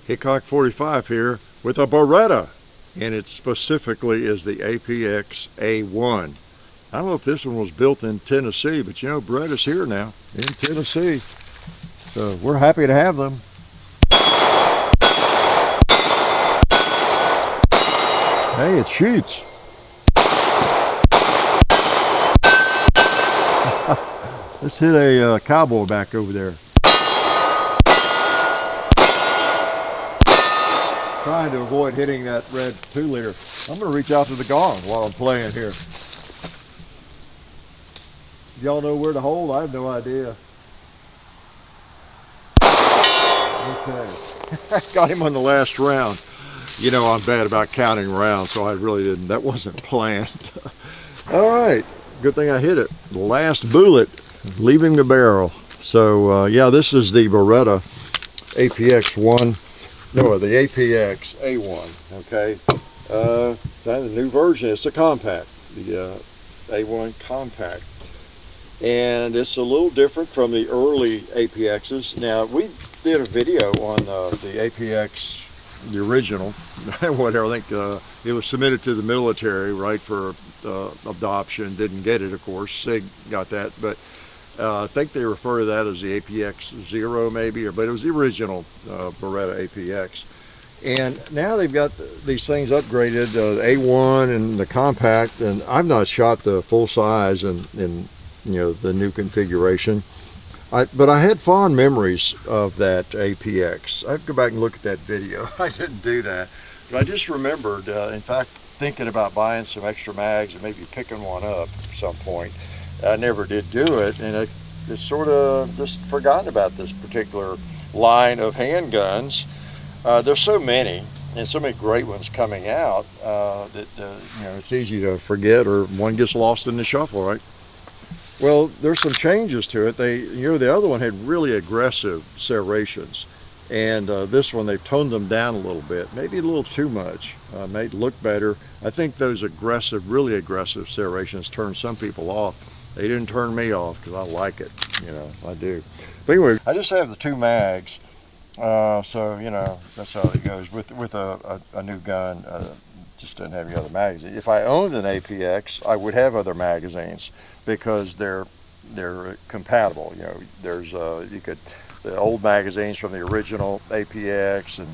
Hickok 45 here with a Beretta, and it specifically is the APX A1. I don't know if this one was built in Tennessee, but you know, Beretta's here now in Tennessee, so we're happy to have them. Hey, it shoots. Let's hit a cowboy back over there. Trying to avoid hitting that red 2-liter. I'm going to reach out to the gong while I'm playing here. Y'all know where to hold? I have no idea. Okay. Got him on the last round. You know, I'm bad about counting rounds, so I really didn't. That wasn't planned. All right. Good thing I hit it. The last bullet, leaving the barrel. So, yeah, this is the Beretta APX1. No, the APX A1, okay? That's a new version. It's a compact, the A1 Compact. And it's a little different from the early APXs. Now, we did a video on the APX, the original, whatever. I think it was submitted to the military, right, for adoption. Didn't get it, of course. SIG got that, but I think they refer to that as the APX 0 maybe, but it was the original Beretta APX. And now they've got these things upgraded, the A1 and the Compact, and I've not shot the full size in you know, the new configuration. But I had fond memories of that APX. I have to go back and look at that video. I didn't do that, but I just remembered, in fact, thinking about buying some extra mags and maybe picking one up at some point. I never did do it, and I just sort of just forgotten about this particular line of handguns. There's so many, and so many great ones coming out that you know, it's easy to forget, or one gets lost in the shuffle, right? Well, there's some changes to it. You know, the other one had really aggressive serrations, and this one they've toned them down a little bit, maybe a little too much, made it look better. I think those aggressive, really aggressive serrations turn some people off. They didn't turn me off because I like it, you know, I do. But anyway, I just have the 2 mags, so you know, that's how it goes with a new gun. Just doesn't have any other magazines. If I owned an APX, I would have other magazines because they're compatible. You know, there's the old magazines from the original APX and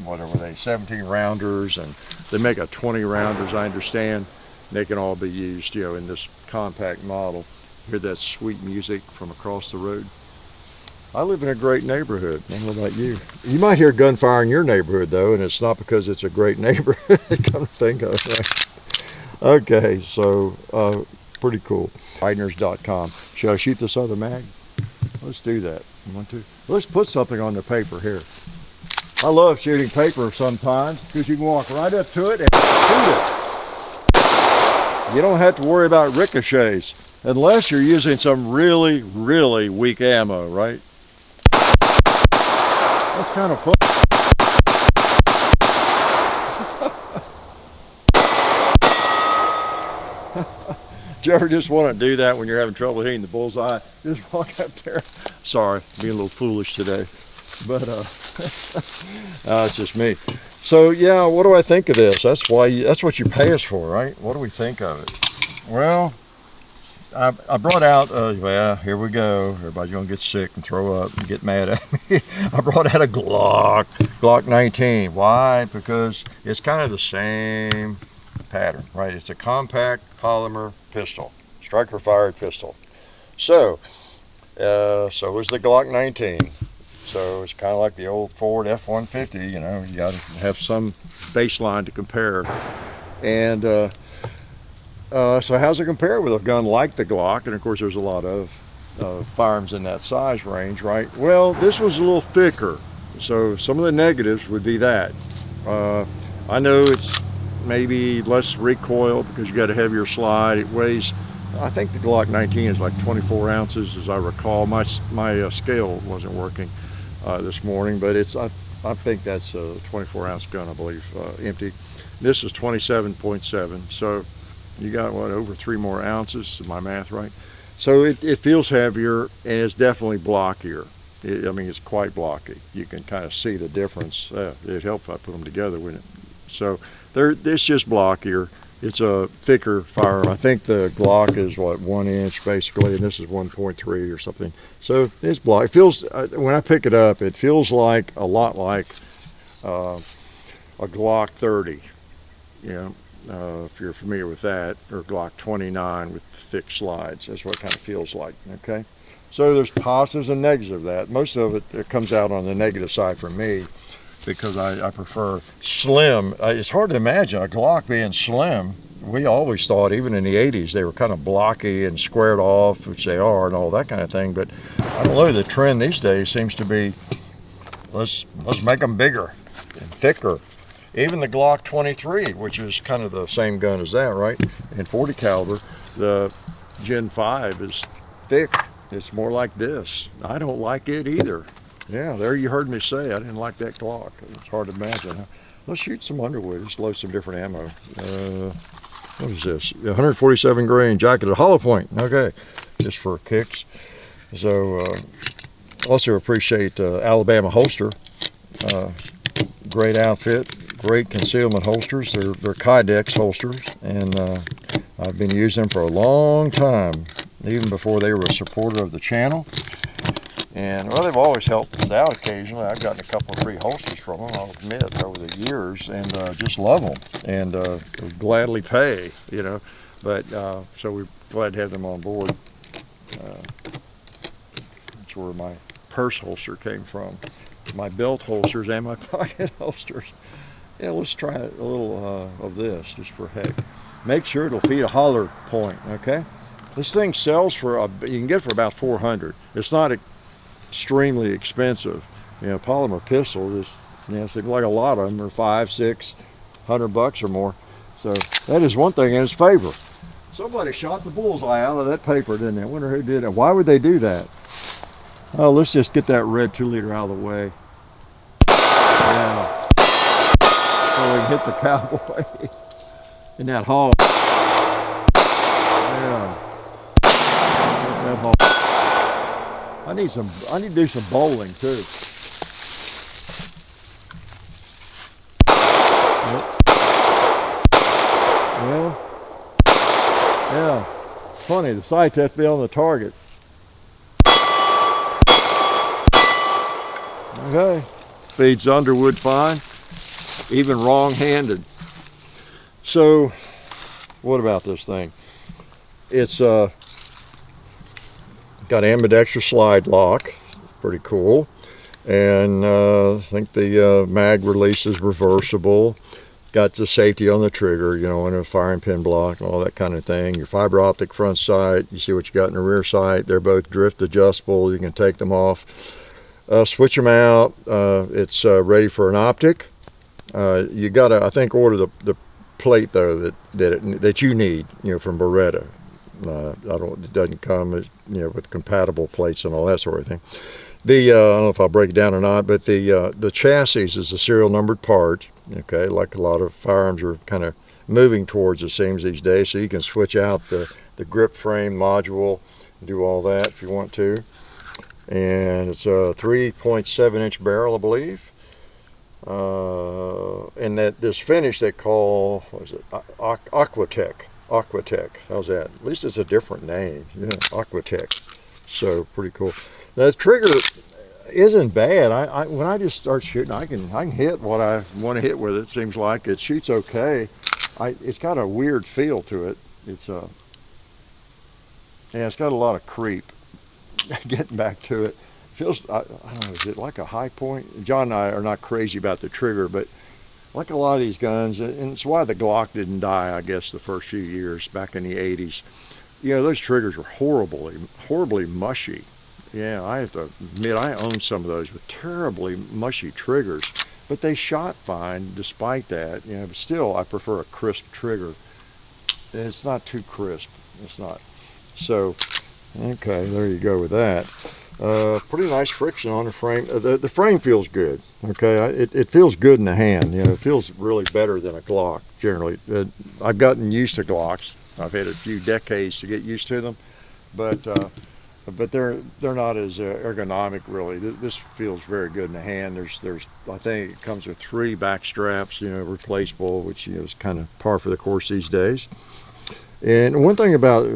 whatever 17 rounders, and they make a 20 rounders, I understand. They can all be used, you know, in this compact model. Hear that sweet music from across the road. I live in a great neighborhood. I don't know about you. You might hear gunfire in your neighborhood though, and it's not because it's a great neighborhood. Come to think of it. Right? Okay, so pretty cool. Wideners.com. Should I shoot this other mag? Let's do that. You want to? Let's put something on the paper here. I love shooting paper sometimes because you can walk right up to it and shoot it. You don't have to worry about ricochets unless you're using some really, really weak ammo, right? That's kind of fun. Do you ever just want to do that when you're having trouble hitting the bullseye? Just walk up there. Sorry, being a little foolish today, but it's just me. So yeah, what do I think of this? That's what you pay us for, right? What do we think of it? Well, I brought out, well, here we go. Everybody's gonna get sick and throw up and get mad at me. I brought out a Glock 19. Why? Because it's kind of the same pattern, right? It's a compact polymer pistol, striker fired pistol. So is the Glock 19. So it's kind of like the old Ford F-150, you know, you got to have some baseline to compare. And so how's it compare with a gun like the Glock? And of course there's a lot of firearms in that size range, right? Well, this was a little thicker. So some of the negatives would be that. I know it's maybe less recoil because you got a heavier slide. It weighs, I think the Glock 19 is like 24 ounces as I recall. My scale wasn't working this morning, but it's I think that's a 24 ounce gun, I believe, empty. This is 27.7, so you got what, over 3 more ounces, is my math right? So it feels heavier, and it's definitely blockier. I mean, it's quite blocky. You can kind of see the difference. It helped I put them together with it. So it's just blockier. It's a thicker firearm. I think the Glock is what, 1 inch basically, and this is 1.3 or something. So it's block. It feels, when I pick it up, it feels like a lot like a Glock 30. You know, if you're familiar with that, or Glock 29 with thick slides. That's what it kind of feels like. Okay. So there's positives and negatives of that. Most of it comes out on the negative side for me, because I prefer slim. It's hard to imagine a Glock being slim. We always thought, even in the 80s, they were kind of blocky and squared off, which they are, and all that kind of thing. But I don't know, the trend these days seems to be, let's make them bigger and thicker. Even the Glock 23, which is kind of the same gun as that, right? And 40 caliber, the Gen 5 is thick. It's more like this. I don't like it either. Yeah, there you heard me say I didn't like that Glock. It's hard to imagine. Let's shoot some Underwood. Let's load some different ammo. What is this? 147 grain jacketed hollow point. Okay, just for kicks. So also appreciate Alabama Holster. Great outfit, great concealment holsters. They're Kydex holsters, and I've been using them for a long time, even before they were a supporter of the channel. And well, they've always helped us out occasionally. I've gotten a couple of free holsters from them, I'll admit, over the years, and just love them, and would gladly pay, you know. But so we're glad to have them on board. That's where my purse holster came from. My belt holsters and my pocket holsters. Yeah, let's try a little of this, just for heck. Make sure it'll feed a holler point, okay? This thing sells for, you can get it for about $400. It's not extremely expensive. You know, polymer pistols, you know, seems like a lot of them are $500, $600 or more. So that is one thing in its favor. Somebody shot the bullseye out of that paper, didn't they? I wonder who did it. Why would they do that? Oh, let's just get that red 2-liter out of the way. Yeah. So we can hit the cowboy in that hall. Yeah. That hall. I need to do some bowling too. Yep. Well, yeah. Funny, the sights have to be on the target. Okay. Feeds Underwood fine, even wrong-handed. So, what about this thing? It's got ambidextrous slide lock, pretty cool, and I think the mag release is reversible. Got the safety on the trigger, you know, and a firing pin block and all that kind of thing. Your fiber optic front sight, you see what you got in the rear sight. They're both drift adjustable. You can take them off, switch them out. It's ready for an optic. You gotta, I think, order the plate though that you need, you know, from Beretta. It doesn't come, you know, with compatible plates and all that sort of thing. I don't know if I'll break it down or not, but the chassis is a serial numbered part. Okay, like a lot of firearms are kind of moving towards, it seems, these days. So you can switch out the grip frame module, do all that if you want to. And it's a 3.7 inch barrel, I believe. And this finish they call, what is it, Aquatech. How's that? At least it's a different name. Yeah, Aquatech. So pretty cool. Now, the trigger isn't bad. When I just start shooting, I can hit what I want to hit with it. It seems like it shoots okay. It's got a weird feel to it. It's it's got a lot of creep. Getting back to it, feels, I don't know, is it like a high point? John and I are not crazy about the trigger, but like a lot of these guns, and it's why the Glock didn't die, I guess, the first few years back in the 80s. You know, those triggers were horribly mushy. Yeah, I have to admit, I own some of those with terribly mushy triggers, but they shot fine despite that. You know, but still, I prefer a crisp trigger. It's not too crisp. It's not. So, okay, there you go with that. Pretty nice friction on the frame. The frame feels good. Okay, it feels good in the hand. You know, it feels really better than a Glock generally. I've gotten used to Glocks. I've had a few decades to get used to them, but but they're not as ergonomic really. This feels very good in the hand. There's I think it comes with 3 back straps, you know, replaceable, which you know is kind of par for the course these days. And one thing about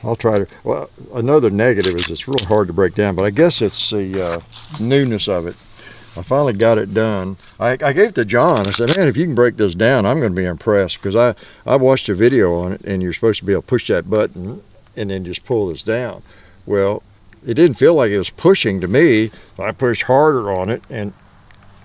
I'll try to, well, another negative is it's real hard to break down, but I guess it's the newness of it. I finally got it done. I gave it to John. I said, man, if you can break this down, I'm going to be impressed, because I watched a video on it, and you're supposed to be able to push that button and then just pull this down. Well, it didn't feel like it was pushing to me. I pushed harder on it, and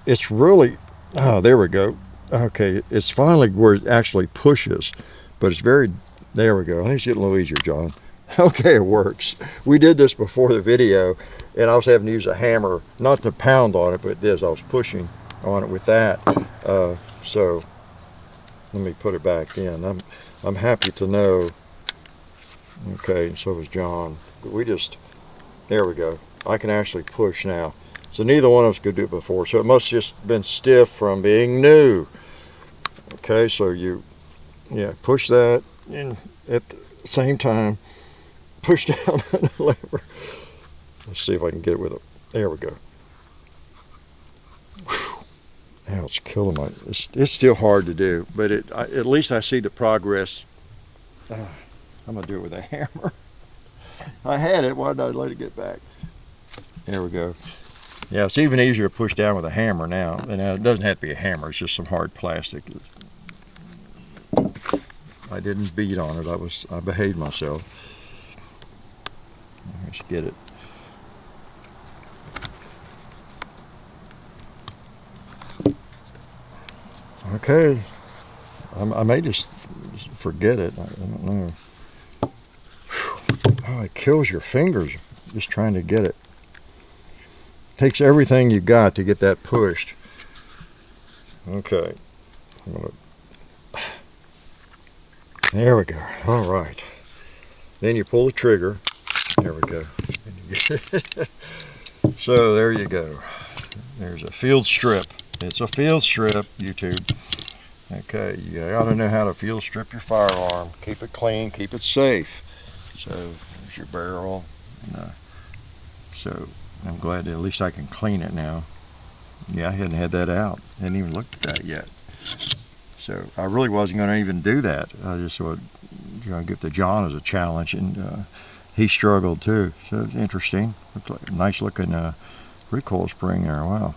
it's really, oh, there we go. Okay, it's finally where it actually pushes, but it's very, there we go. I think it's getting a little easier, John. Okay, it works. We did this before the video, and I was having to use a hammer, not to pound on it, but this, I was pushing on it with that. So let me put it back in. I'm happy to know. Okay, and so was John. We just, there we go. I can actually push now. So neither one of us could do it before. So it must have just been stiff from being new. Okay, so you, yeah, push that, and at the same time, push down on the lever. Let's see if I can get it with it. There we go. Whew. Now it's killing my, it's still hard to do, but at least I see the progress. I'm gonna do it with a hammer. I had it, why did I let it get back? There we go. Yeah, it's even easier to push down with a hammer now. And it doesn't have to be a hammer, it's just some hard plastic. I didn't beat on it, I behaved myself. Let's get it. Okay, I may just forget it, I don't know. Oh, it kills your fingers just trying to get it. Takes everything you got to get that pushed. Okay, there we go. All right, then you pull the trigger. There we go. So there you go. There's a field strip. It's a field strip, YouTube. Okay, you gotta know how to field strip your firearm. Keep it clean, keep it safe. So there's your barrel. So I'm glad that at least I can clean it now. Yeah, I hadn't had that out. Hadn't even looked at that yet. So I really wasn't going to even do that. I just would, you know, give the John as a challenge, and he struggled too. So it's interesting. Looks like a nice looking recoil spring there. Wow.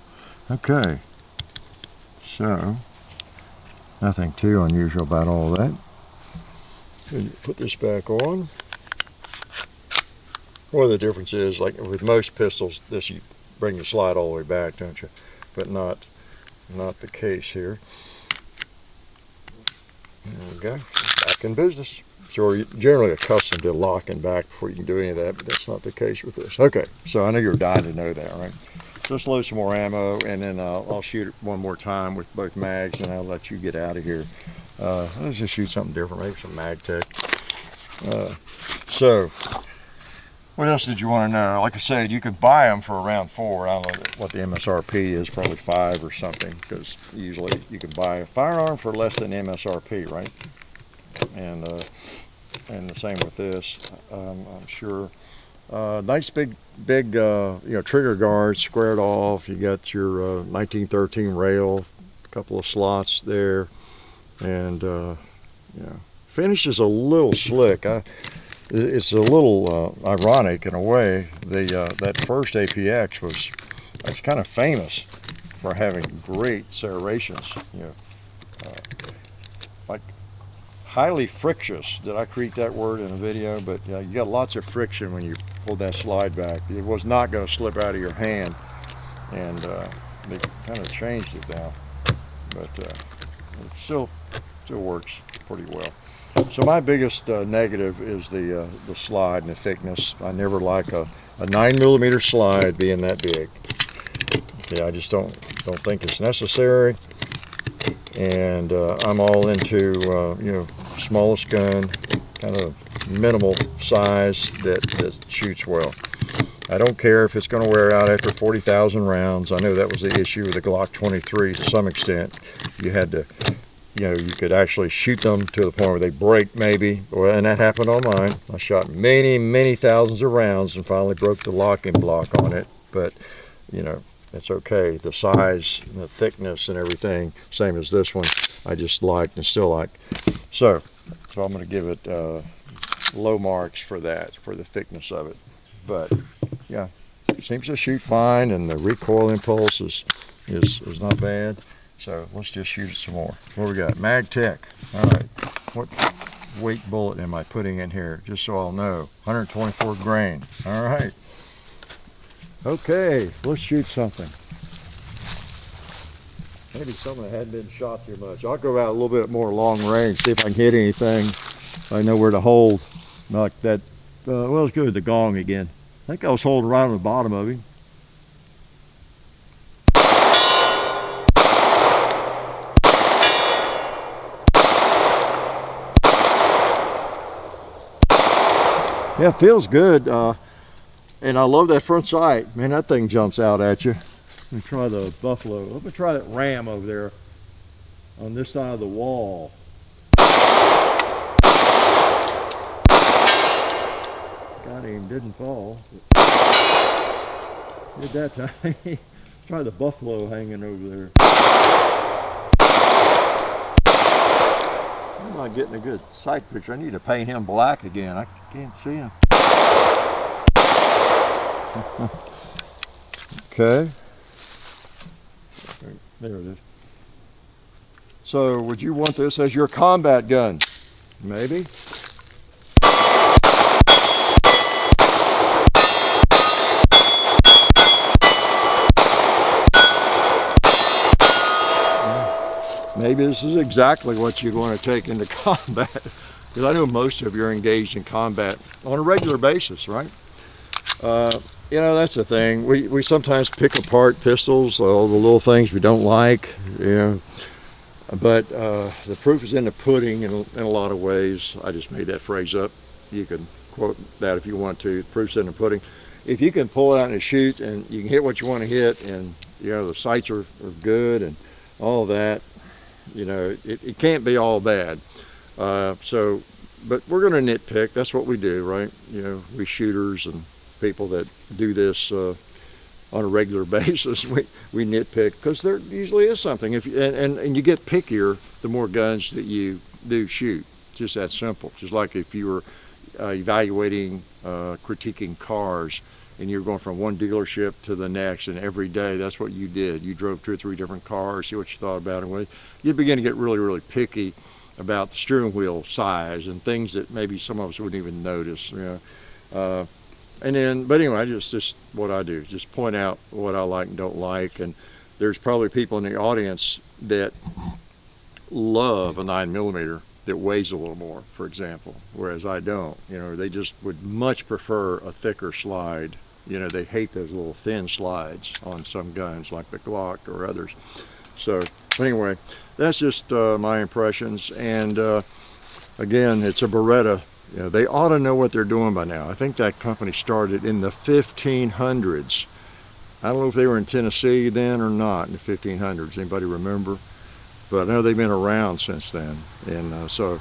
Okay. So nothing too unusual about all that. Put this back on. One of the differences, like with most pistols, this you bring the slide all the way back, don't you? But not the case here. There we go. Back in business. So you're generally accustomed to locking back before you can do any of that, but that's not the case with this. Okay, so I know you're dying to know that, right? So let's load some more ammo, and then I'll shoot it one more time with both mags, and I'll let you get out of here. Let's just shoot something different, maybe some mag tech. So what else did you want to know? Like I said, you could buy them for around $4. I don't know what the MSRP is, probably $5 or something, because usually you can buy a firearm for less than MSRP, right? And the same with this, I'm sure. Nice big you know, trigger guards squared off. You got your 1913 rail, a couple of slots there, and yeah, finish is a little slick. It's a little ironic in a way. That first APX was kind of famous for having great serrations, you know, like highly frictious. Did I create that word in a video? But you got lots of friction when you pull that slide back. It was not going to slip out of your hand, and they kind of changed it now, but it still works pretty well. So my biggest negative is the slide and the thickness. I never like a 9mm slide being that big. Okay, I just don't think it's necessary. And I'm all into you know, smallest gun, kind of minimal size that shoots well. I don't care if it's going to wear out after 40,000 rounds. I know that was the issue with the Glock 23 to some extent. You had to you know, you could actually shoot them to the point where they break maybe. Well, and that happened on mine. I shot many thousands of rounds and finally broke the locking block on it. But, you know, it's okay. The size and the thickness and everything, same as this one, I just liked and still like. So I'm going to give it low marks for that, for the thickness of it. But yeah, it seems to shoot fine, and the recoil impulse is not bad. So let's just shoot it some more. What we got? MagTech. All right. What weight bullet am I putting in here? Just so I'll know. 124 grain. All right. Okay, let's shoot something. Maybe something that hadn't been shot too much. I'll go out a little bit more long range, see if I can hit anything. I know where to hold. Like that. Well, let's go with the gong again. I think I was holding right on the bottom of him. Yeah, it feels good. And I love that front sight. Man, that thing jumps out at you. Let me try the buffalo. Let me try that ram over there on this side of the wall. Got him, didn't fall. Did that time. Try the buffalo hanging over there. I'm not getting a good sight picture. I need to paint him black again. I can't see him. Okay. There it is. So would you want this as your combat gun? Maybe. Maybe this is exactly what you want to take into combat. Because I know most of you are engaged in combat on a regular basis, right? You know, that's the thing. We sometimes pick apart pistols, all the little things we don't like, you know. But the proof is in the pudding in a lot of ways. I just made that phrase up. You can quote that if you want to. The proof's in the pudding. If you can pull it out and shoot, and you can hit what you want to hit, and you know the sights are good and all of that, you know, it can't be all bad. But we're going to nitpick. That's what we do, right? You know, we shooters and people that do this on a regular basis, we nitpick because there usually is something. If you, and you get pickier the more guns that you do shoot. Just that simple. Just like if you were evaluating, critiquing cars, and you're going from one dealership to the next, and every day that's what you did. You drove 2 or 3 different cars, see what you thought about it. You begin to get really picky about the steering wheel size and things that maybe some of us wouldn't even notice. You know, but anyway, just what I do, just point out what I like and don't like. And there's probably people in the audience that love a 9mm that weighs a little more, for example, whereas I don't. You know, they just would much prefer a thicker slide. You know, they hate those little thin slides on some guns like the Glock or others. So anyway, that's just my impressions. And again, it's a Beretta. You know, they ought to know what they're doing by now. I think that company started in the 1500s. I don't know if they were in Tennessee then or not in the 1500s. Anybody remember? But I know they've been around since then. And so,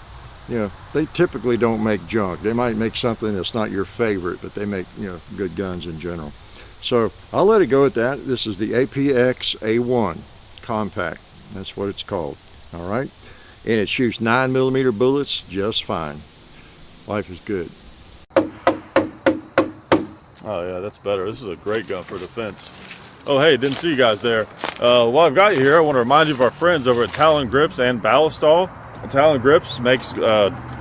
you know, they typically don't make junk. They might make something that's not your favorite, but they make, you know, good guns in general. So I'll let it go at that. This is the APX A1 Compact. That's what it's called. All right. And it shoots 9mm bullets just fine. Life is good. Oh yeah, that's better. This is a great gun for defense. Oh hey, didn't see you guys there. While I've got you here, I want to remind you of our friends over at Talon Grips and Ballistol. Talon Grips makes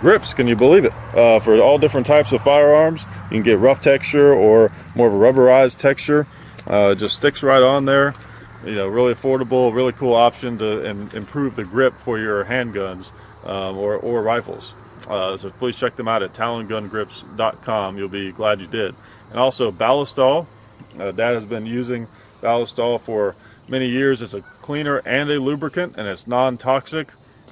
grips, can you believe it, for all different types of firearms. You can get rough texture or more of a rubberized texture. It just sticks right on there. You know, really affordable, really cool option to improve the grip for your handguns or rifles. So please check them out at talongungrips.com. You'll be glad you did. And also Ballistol. Dad has been using Ballistol for many years. It's a cleaner and a lubricant, and it's non-toxic.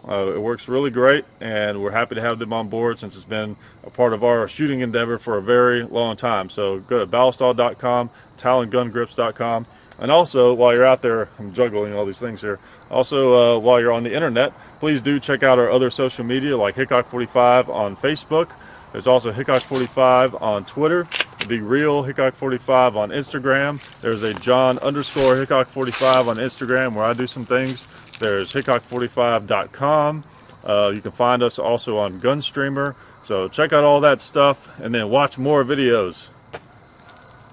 It works really great, and we're happy to have them on board since it's been a part of our shooting endeavor for a very long time. So go to ballistol.com, talongungrips.com, And also, while you're out there, I'm juggling all these things here. Also, while you're on the internet, please do check out our other social media like Hickok45 on Facebook. There's also Hickok45 on Twitter, The Real Hickok45 on Instagram. There's a John_Hickok45 on Instagram where I do some things. There's Hickok45.com. You can find us also on Gunstreamer. So check out all that stuff and then watch more videos.